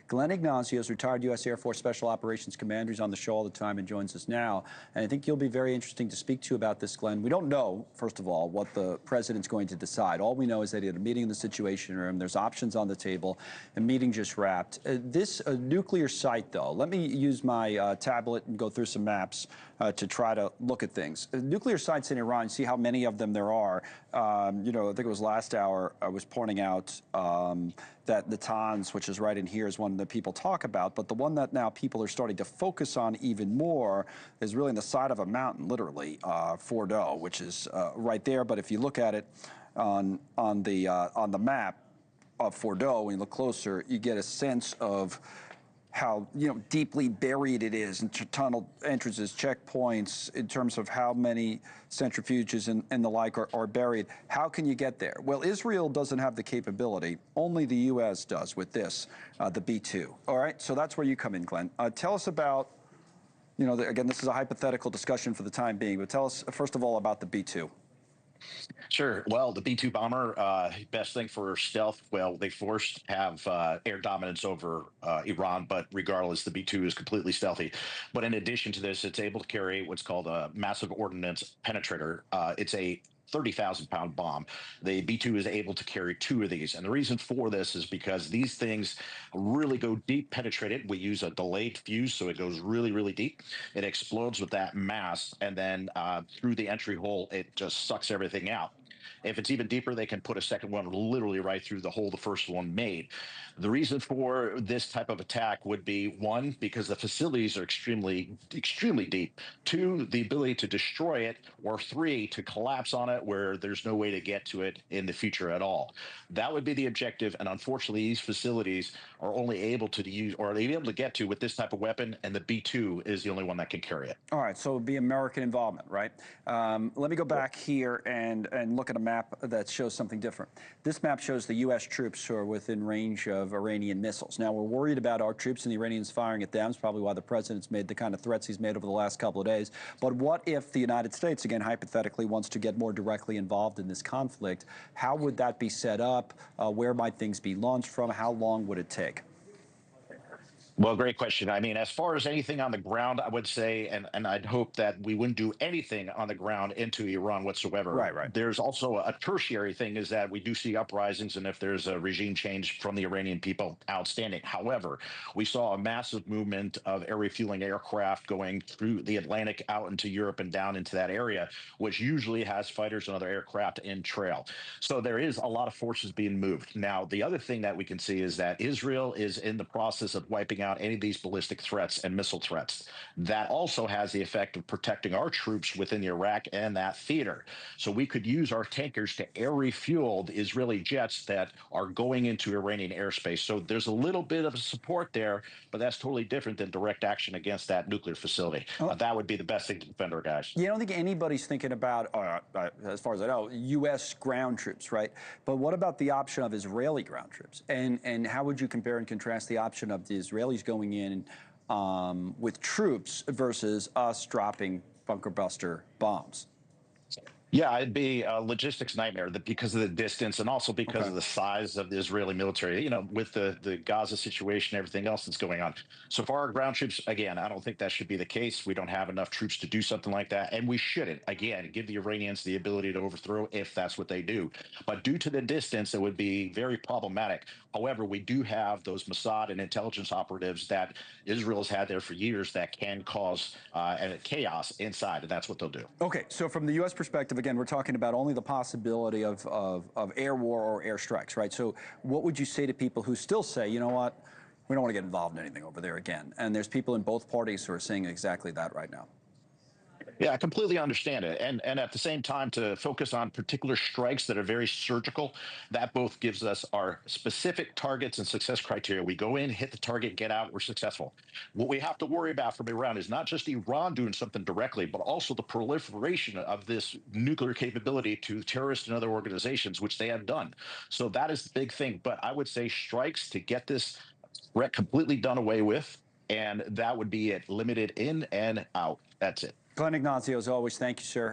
Glenn Ignacio is retired U.S. Air Force Special Operations Commander. He's on the show all the time and joins us now. And I think you'll be very interesting to speak to about this, Glenn. We don't know, first of all, what the president's going to decide. All we know is that he had a meeting in the Situation Room. There's options on the table. The meeting just wrapped. This nuclear site, though, let me use my tablet and go through some maps to try to look at things. Nuclear sites in Iran, see how many of them there are. I think it was last hour I was pointing out that Natanz, which is right in here, is one that people talk about, but the one that now people are starting to focus on even more is really on the side of a mountain, literally, Fordo, which is right there. But if you look at it on the map of Fordo, when you look closer, you get a sense of how deeply buried it is in tunnel entrances, checkpoints, in terms of how many centrifuges and the like are buried. How can you get there? Well, Israel doesn't have the capability. Only the U.S. does with this, the B-2. All right, so that's where you come in, Glenn. Tell us about, again, this is a hypothetical discussion for the time being, but tell us, first of all, about the B-2. Sure. Well, the B-2 bomber, best thing for stealth. Well, they forced have air dominance over Iran, but regardless, the B-2 is completely stealthy. But in addition to this, it's able to carry what's called a massive ordnance penetrator. It's a 30,000-pound bomb. The B-2 is able to carry two of these. And the reason for this is because these things really go deep, penetrated. We use a delayed fuse, so it goes really, really deep. It explodes with that mass, and then through the entry hole, it just sucks everything out. If it's even deeper, they can put a second one literally right through the hole the first one made. The reason for this type of attack would be, one, because the facilities are extremely, extremely deep. Two, the ability to destroy it, or three, to collapse on it where there's no way to get to it in the future at all. That would be the objective. And unfortunately, these facilities are only able to use, or are able to get to with this type of weapon, and the B-2 is the only one that can carry it. All right, so it would be American involvement, right? Let me go back here and look at a map that shows something different. This map shows the U.S. troops who are within range of Iranian missiles. Now, we're worried about our troops and the Iranians firing at them. It's probably why the president's made the kind of threats he's made over the last couple of days. But what if the United States, again, hypothetically, wants to get more directly involved in this conflict? How would that be set up? Where might things be launched from? How long would it take? Well, great question. I mean, as far as anything on the ground, I would say, and I'd hope that we wouldn't do anything on the ground into Iran whatsoever. Right. There's also a tertiary thing, is that we do see uprisings, and if there's a regime change from the Iranian people, outstanding. However, we saw a massive movement of air refueling aircraft going through the Atlantic out into Europe and down into that area, which usually has fighters and other aircraft in trail. So there is a lot of forces being moved. Now, the other thing that we can see is that Israel is in the process of wiping out any of these ballistic threats and missile threats. That also has the effect of protecting our troops within Iraq and that theater. So we could use our tankers to air refuel the Israeli jets that are going into Iranian airspace. So there's a little bit of support there, but that's totally different than direct action against that nuclear facility. That would be the best thing to defend our guys. You don't think anybody's thinking about, as far as I know, U.S. ground troops, right? But what about the option of Israeli ground troops? And how would you compare and contrast the option of the Israelis going in with troops versus us dropping bunker buster bombs? Yeah, it'd be a logistics nightmare, because of the distance and also because of the size of the Israeli military, with the Gaza situation, everything else that's going on. So for our ground troops, again, I don't think that should be the case. We don't have enough troops to do something like that. And we shouldn't, again, give the Iranians the ability to overthrow if that's what they do. But due to the distance, it would be very problematic. However, we do have those Mossad and intelligence operatives that Israel has had there for years that can cause chaos inside, and that's what they'll do. Okay, so from the U.S. perspective, again, we're talking about only the possibility of air war or airstrikes, right? So what would you say to people who still say, you know what, we don't want to get involved in anything over there again? And there's people in both parties who are saying exactly that right now. Yeah, I completely understand it. And at the same time, to focus on particular strikes that are very surgical, that both gives us our specific targets and success criteria. We go in, hit the target, get out, we're successful. What we have to worry about from Iran is not just Iran doing something directly, but also the proliferation of this nuclear capability to terrorists and other organizations, which they have done. So that is the big thing. But I would say strikes to get this threat completely done away with, and that would be it, limited in and out. That's it. Glenn Ignacio, as always, thank you, sir.